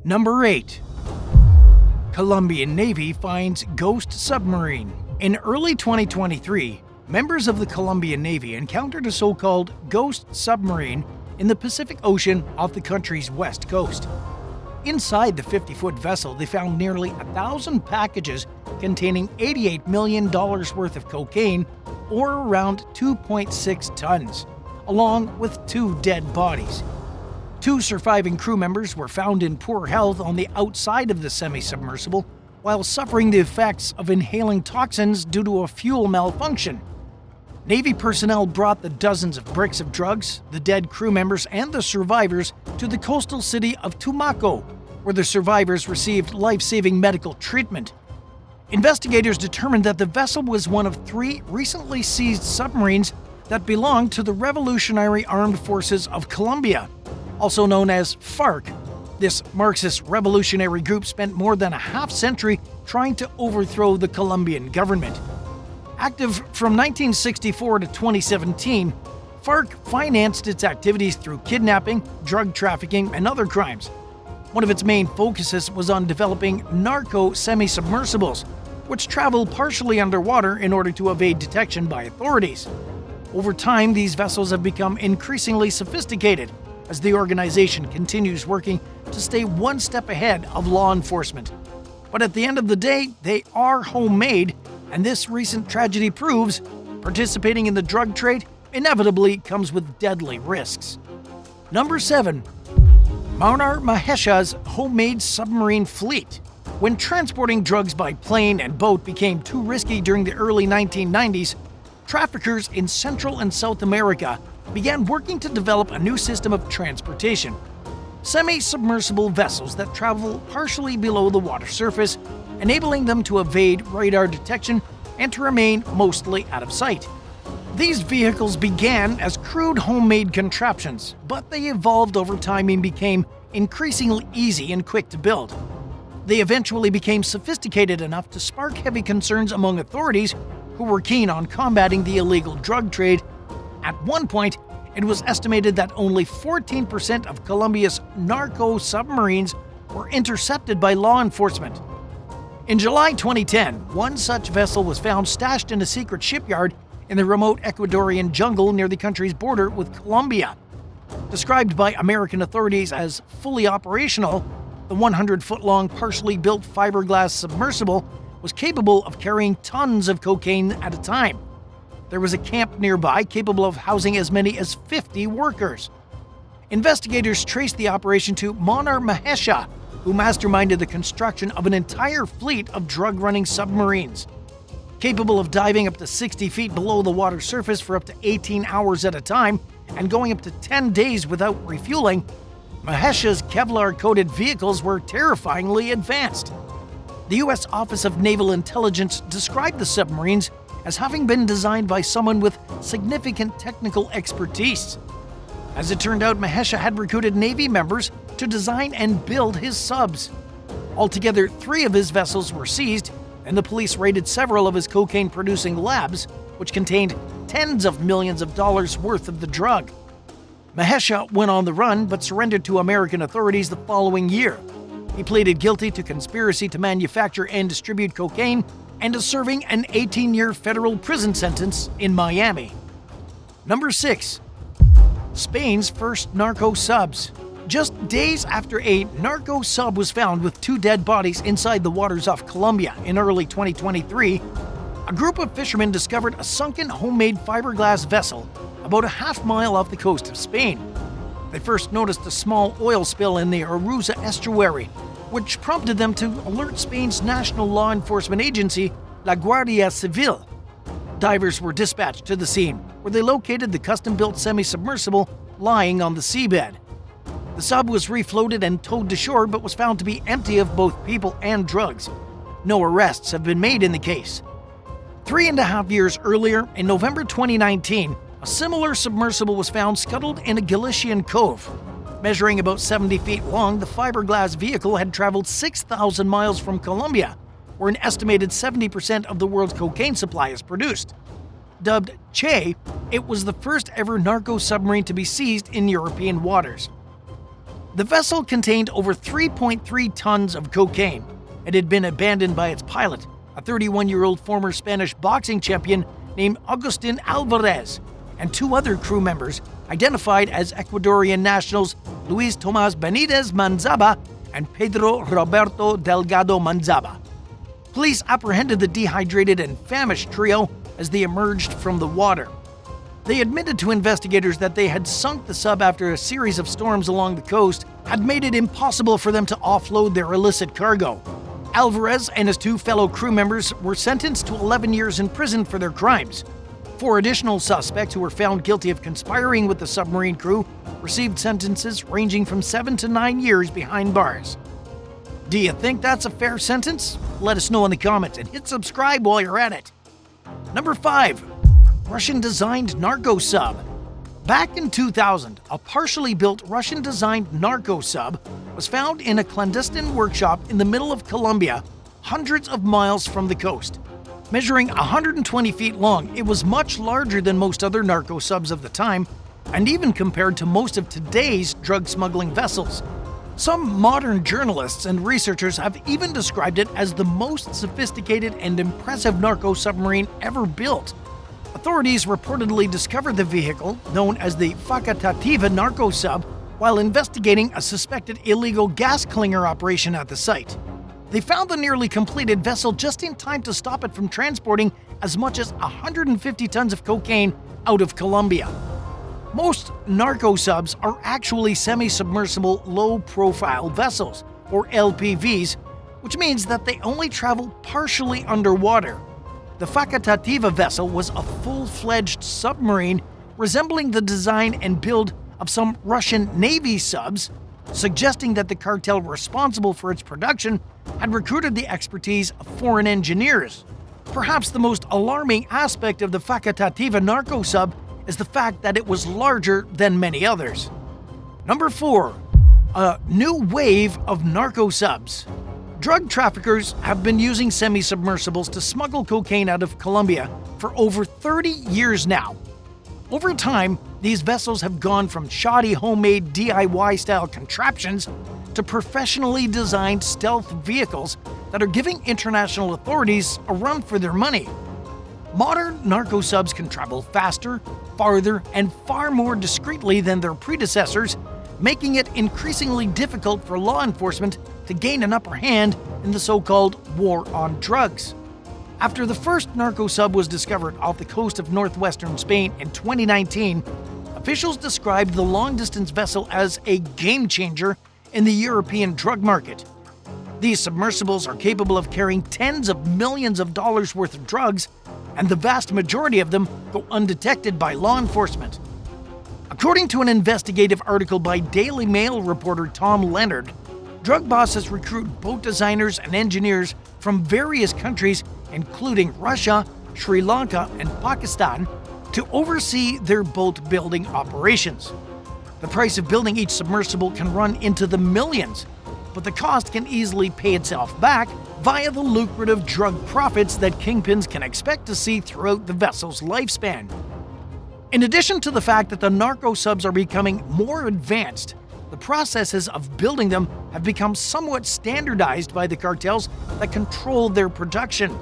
Number 8. Colombian Navy finds ghost submarine. In early 2023, members of the Colombian Navy encountered a so-called ghost submarine in the Pacific Ocean off the country's west coast. Inside the 50-foot vessel, they found nearly 1,000 packages containing $88 million worth of cocaine, or around 2.6 tons, along with 2 dead bodies. 2 surviving crew members were found in poor health on the outside of the semi-submersible while suffering the effects of inhaling toxins due to a fuel malfunction. Navy personnel brought the dozens of bricks of drugs, the dead crew members, and the survivors to the coastal city of Tumaco, where the survivors received life-saving medical treatment. Investigators determined that the vessel was one of 3 recently seized submarines that belonged to the Revolutionary Armed Forces of Colombia, also known as FARC. This Marxist revolutionary group spent more than a half-century trying to overthrow the Colombian government. Active from 1964 to 2017, FARC financed its activities through kidnapping, drug trafficking, and other crimes. One of its main focuses was on developing Narco semi-submersibles, which travel partially underwater in order to evade detection by authorities. Over time, these vessels have become increasingly sophisticated as the organization continues working to stay one step ahead of law enforcement. But at the end of the day, they are homemade, and this recent tragedy proves participating in the drug trade inevitably comes with deadly risks. Number 7. Maheshas homemade submarine fleet. When transporting drugs by plane and boat became too risky during the early 1990s, traffickers in Central and South America began working to develop a new system of transportation. Semi-submersible vessels that travel partially below the water surface, enabling them to evade radar detection and to remain mostly out of sight. These vehicles began as crude homemade contraptions, but they evolved over time and became increasingly easy and quick to build. They eventually became sophisticated enough to spark heavy concerns among authorities who were keen on combating the illegal drug trade. At one point, it was estimated that only 14% of Colombia's Narco submarines were intercepted by law enforcement. In July 2010, one such vessel was found stashed in a secret shipyard in the remote Ecuadorian jungle near the country's border with Colombia. Described by American authorities as fully operational, the 100-foot-long, partially built fiberglass submersible was capable of carrying tons of cocaine at a time. There was a camp nearby capable of housing as many as 50 workers. Investigators traced the operation to Maheshas, who masterminded the construction of an entire fleet of drug-running submarines. Capable of diving up to 60 feet below the water surface for up to 18 hours at a time and going up to 10 days without refueling, Maheshas' Kevlar-coated vehicles were terrifyingly advanced. The U.S. Office of Naval Intelligence described the submarines as having been designed by someone with significant technical expertise. As it turned out, Maheshas had recruited Navy members to design and build his subs. Altogether, 3 of his vessels were seized, and the police raided several of his cocaine-producing labs, which contained tens of millions of dollars worth of the drug. Maheshas went on the run but surrendered to American authorities the following year. He pleaded guilty to conspiracy to manufacture and distribute cocaine and is serving an 18-year federal prison sentence in Miami. Number 6. Spain's first narco subs. Just days after a narco sub was found with 2 dead bodies inside the waters off Colombia in early 2023, a group of fishermen discovered a sunken homemade fiberglass vessel about a half-mile off the coast of Spain. They first noticed a small oil spill in the Arusa estuary, which prompted them to alert Spain's national law enforcement agency, La Guardia Civil. Divers were dispatched to the scene, where they located the custom-built semi-submersible lying on the seabed. The sub was refloated and towed to shore, but was found to be empty of both people and drugs. No arrests have been made in the case. 3.5 years earlier, in November 2019, a similar submersible was found scuttled in a Galician cove. Measuring about 70 feet long, the fiberglass vehicle had traveled 6,000 miles from Colombia, where an estimated 70% of the world's cocaine supply is produced. Dubbed Che, it was the first ever narco submarine to be seized in European waters. The vessel contained over 3.3 tons of cocaine. It had been abandoned by its pilot, a 31-year-old former Spanish boxing champion named Agustin Alvarez, and 2 other crew members identified as Ecuadorian nationals Luis Tomas Benitez Manzaba and Pedro Roberto Delgado Manzaba. Police apprehended the dehydrated and famished trio as they emerged from the water. They admitted to investigators that they had sunk the sub after a series of storms along the coast had made it impossible for them to offload their illicit cargo. Alvarez and his 2 fellow crew members were sentenced to 11 years in prison for their crimes. 4 additional suspects who were found guilty of conspiring with the submarine crew received sentences ranging from 7 to 9 years behind bars. Do you think that's a fair sentence? Let us know in the comments and hit subscribe while you're at it. Number 5. Russian-designed Narco sub. Back in 2000, a partially built Russian-designed Narco sub was found in a clandestine workshop in the middle of Colombia, hundreds of miles from the coast. Measuring 120 feet long, it was much larger than most other Narco subs of the time, and even compared to most of today's drug smuggling vessels. Some modern journalists and researchers have even described it as the most sophisticated and impressive narco submarine ever built. Authorities reportedly discovered the vehicle, known as the Facatativa Narco sub, while investigating a suspected illegal gas clinger operation at the site. They found the nearly completed vessel just in time to stop it from transporting as much as 150 tons of cocaine out of Colombia. Most narco subs are actually semi-submersible low-profile vessels, or LPVs, which means that they only travel partially underwater. The Facatativa vessel was a full-fledged submarine resembling the design and build of some Russian Navy subs, suggesting that the cartel responsible for its production had recruited the expertise of foreign engineers. Perhaps the most alarming aspect of the Facatativa Narco sub is the fact that it was larger than many others. Number 4. A new wave of narco subs. Drug traffickers have been using semi-submersibles to smuggle cocaine out of Colombia for over 30 years now. Over time, these vessels have gone from shoddy homemade DIY-style contraptions to professionally designed stealth vehicles that are giving international authorities a run for their money. Modern narco subs can travel faster, farther, and far more discreetly than their predecessors, making it increasingly difficult for law enforcement to gain an upper hand in the so-called war on drugs. After the first narco sub was discovered off the coast of northwestern Spain in 2019, officials described the long-distance vessel as a game-changer in the European drug market. These submersibles are capable of carrying tens of millions of dollars worth of drugs, and the vast majority of them go undetected by law enforcement. According to an investigative article by Daily Mail reporter Tom Leonard, drug bosses recruit boat designers and engineers from various countries, including Russia, Sri Lanka, and Pakistan, to oversee their boat-building operations. The price of building each submersible can run into the millions, but the cost can easily pay itself back via the lucrative drug profits that kingpins can expect to see throughout the vessel's lifespan. In addition to the fact that the narco subs are becoming more advanced, the processes of building them have become somewhat standardized by the cartels that control their production.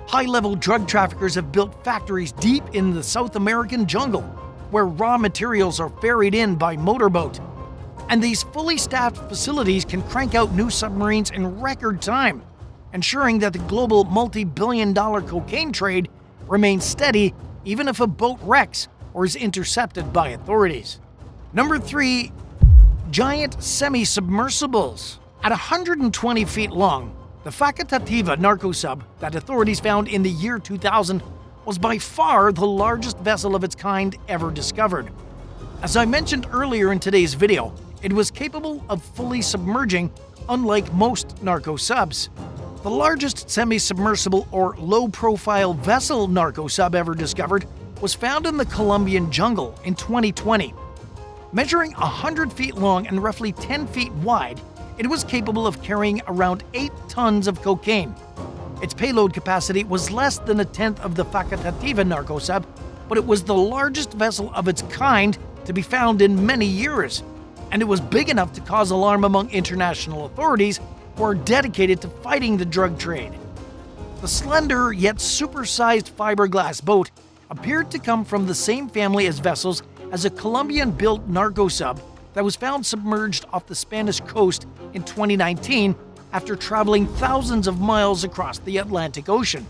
High-level drug traffickers have built factories deep in the South American jungle, where raw materials are ferried in by motorboat. And these fully staffed facilities can crank out new submarines in record time, ensuring that the global multi-billion-dollar cocaine trade remains steady even if a boat wrecks or is intercepted by authorities. Number 3. Giant semi-submersibles. At 120 feet long, the Facatativa Narco sub that authorities found in the year 2000 was by far the largest vessel of its kind ever discovered. As I mentioned earlier in today's video, it was capable of fully submerging, unlike most narco subs. The largest semi-submersible or low-profile vessel narco sub ever discovered was found in the Colombian jungle in 2020. Measuring 100 feet long and roughly 10 feet wide, it was capable of carrying around 8 tons of cocaine. Its payload capacity was less than a tenth of the Facatativa Narco sub, but it was the largest vessel of its kind to be found in many years. and it was big enough to cause alarm among international authorities who are dedicated to fighting the drug trade. The slender yet supersized fiberglass boat appeared to come from the same family as vessels as a Colombian-built Narco sub that was found submerged off the Spanish coast in 2019 after traveling thousands of miles across the Atlantic Ocean.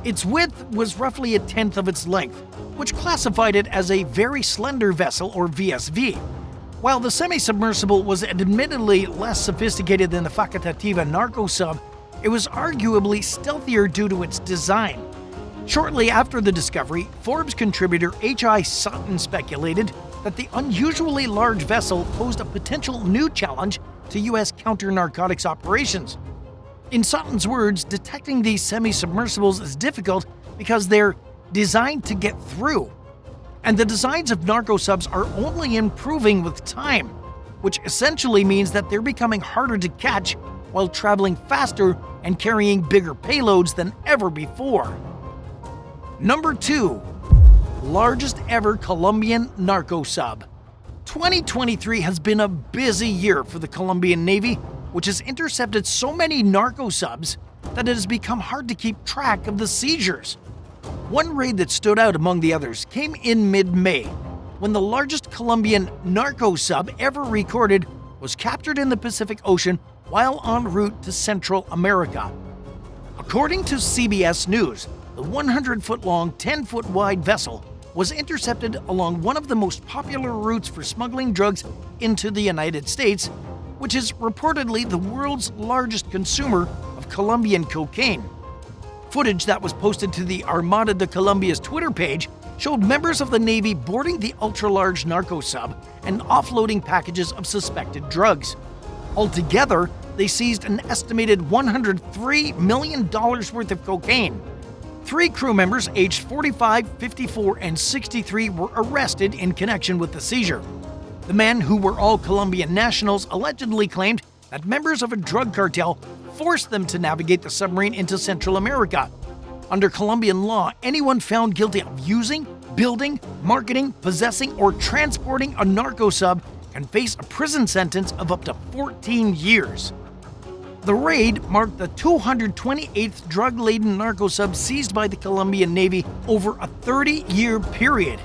Its width was roughly a tenth of its length, which classified it as a very slender vessel, or VSV. While the semi-submersible was admittedly less sophisticated than the Facatativa Narco sub, it was arguably stealthier due to its design. Shortly after the discovery, Forbes contributor H.I. Sutton speculated that the unusually large vessel posed a potential new challenge to U.S. counter-narcotics operations. In Sutton's words, detecting these semi-submersibles is difficult because they're designed to get through. And the designs of narco subs are only improving with time, which essentially means that they're becoming harder to catch while traveling faster and carrying bigger payloads than ever before. Number 2. Largest ever Colombian narco sub. 2023 has been a busy year for the Colombian Navy, which has intercepted so many narco subs that it has become hard to keep track of the seizures. One raid that stood out among the others came in mid-May, when the largest Colombian narco sub ever recorded was captured in the Pacific Ocean while en route to Central America. According to CBS News, the 100-foot-long, 10-foot-wide vessel was intercepted along one of the most popular routes for smuggling drugs into the United States, which is reportedly the world's largest consumer of Colombian cocaine. Footage that was posted to the Armada de Colombia's Twitter page showed members of the Navy boarding the ultra-large narco sub and offloading packages of suspected drugs. Altogether, they seized an estimated $103 million worth of cocaine. 3 crew members aged 45, 54, and 63 were arrested in connection with the seizure. The men, who were all Colombian nationals, allegedly claimed that members of a drug cartel forced them to navigate the submarine into Central America. Under Colombian law, anyone found guilty of using, building, marketing, possessing, or transporting a narco sub can face a prison sentence of up to 14 years. The raid marked the 228th drug-laden narco sub seized by the Colombian Navy over a 30-year period.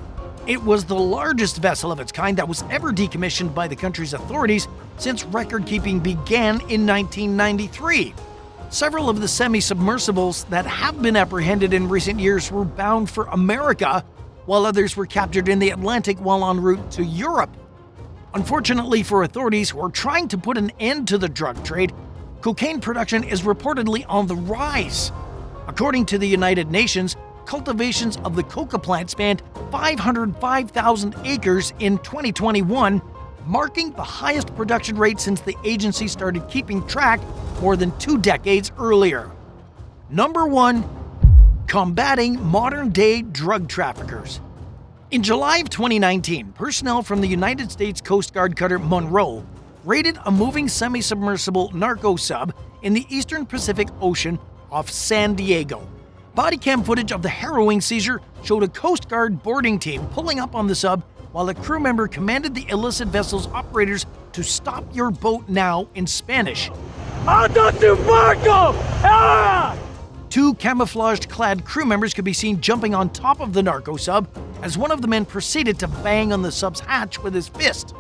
It was the largest vessel of its kind that was ever decommissioned by the country's authorities since record-keeping began in 1993. Several of the semi-submersibles that have been apprehended in recent years were bound for America, while others were captured in the Atlantic while en route to Europe. Unfortunately for authorities who are trying to put an end to the drug trade, cocaine production is reportedly on the rise. According to the United Nations, cultivations of the coca plant spanned 505,000 acres in 2021, marking the highest production rate since the agency started keeping track more than 2 decades earlier. Number 1. Combating modern-day drug traffickers. In July of 2019, personnel from the United States Coast Guard cutter Monroe raided a moving semi-submersible narco sub in the eastern Pacific Ocean off San Diego. Bodycam footage of the harrowing seizure showed a Coast Guard boarding team pulling up on the sub while a crew member commanded the illicit vessel's operators to stop your boat now in Spanish. Anda tu barco! Ah! 2 camouflaged-clad crew members could be seen jumping on top of the narco sub as one of the men proceeded to bang on the sub's hatch with his fist.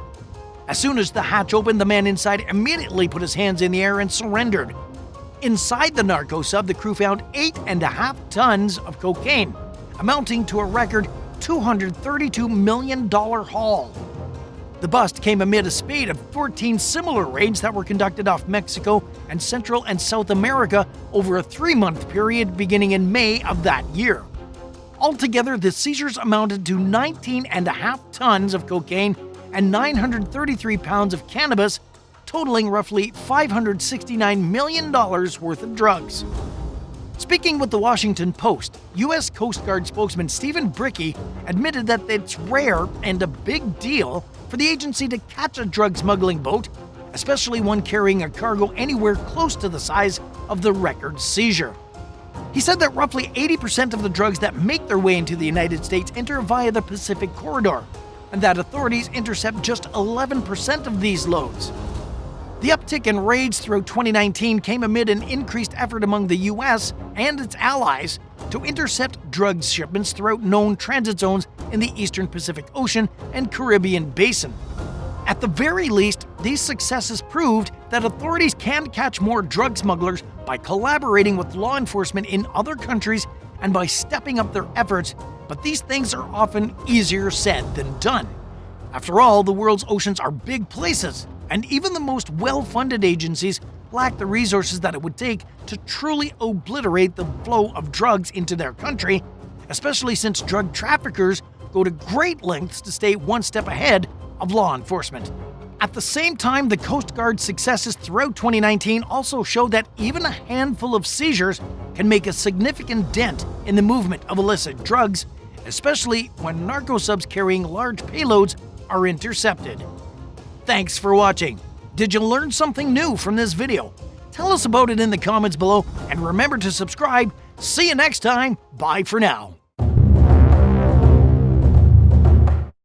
As soon as the hatch opened, the man inside immediately put his hands in the air and surrendered. Inside the narco sub, the crew found 8.5 tons of cocaine, amounting to a record $232 million haul. The bust came amid a spate of 14 similar raids that were conducted off Mexico and Central and South America over a 3-month period beginning in May of that year. Altogether, the seizures amounted to 19.5 tons of cocaine and 933 pounds of cannabis, totaling roughly $569 million worth of drugs. Speaking with the Washington Post, U.S. Coast Guard spokesman Stephen Bricky admitted that it's rare and a big deal for the agency to catch a drug smuggling boat, especially one carrying a cargo anywhere close to the size of the record seizure. He said that roughly 80% of the drugs that make their way into the United States enter via the Pacific corridor. and that authorities intercept just 11% of these loads. The uptick in raids throughout 2019 came amid an increased effort among the US and its allies to intercept drug shipments throughout known transit zones in the Eastern Pacific Ocean and Caribbean basin. At the very least, these successes proved that authorities can catch more drug smugglers by collaborating with law enforcement in other countries and by stepping up their efforts, but these things are often easier said than done. After all, the world's oceans are big places, and even the most well-funded agencies lack the resources that it would take to truly obliterate the flow of drugs into their country, especially since drug traffickers go to great lengths to stay one step ahead of law enforcement. At the same time, the Coast Guard's successes throughout 2019 also show that even a handful of seizures can make a significant dent in the movement of illicit drugs, especially when narco subs carrying large payloads are intercepted. Thanks for watching. Did you learn something new from this video? Tell us about it in the comments below, and remember to subscribe. See you next time. Bye for now.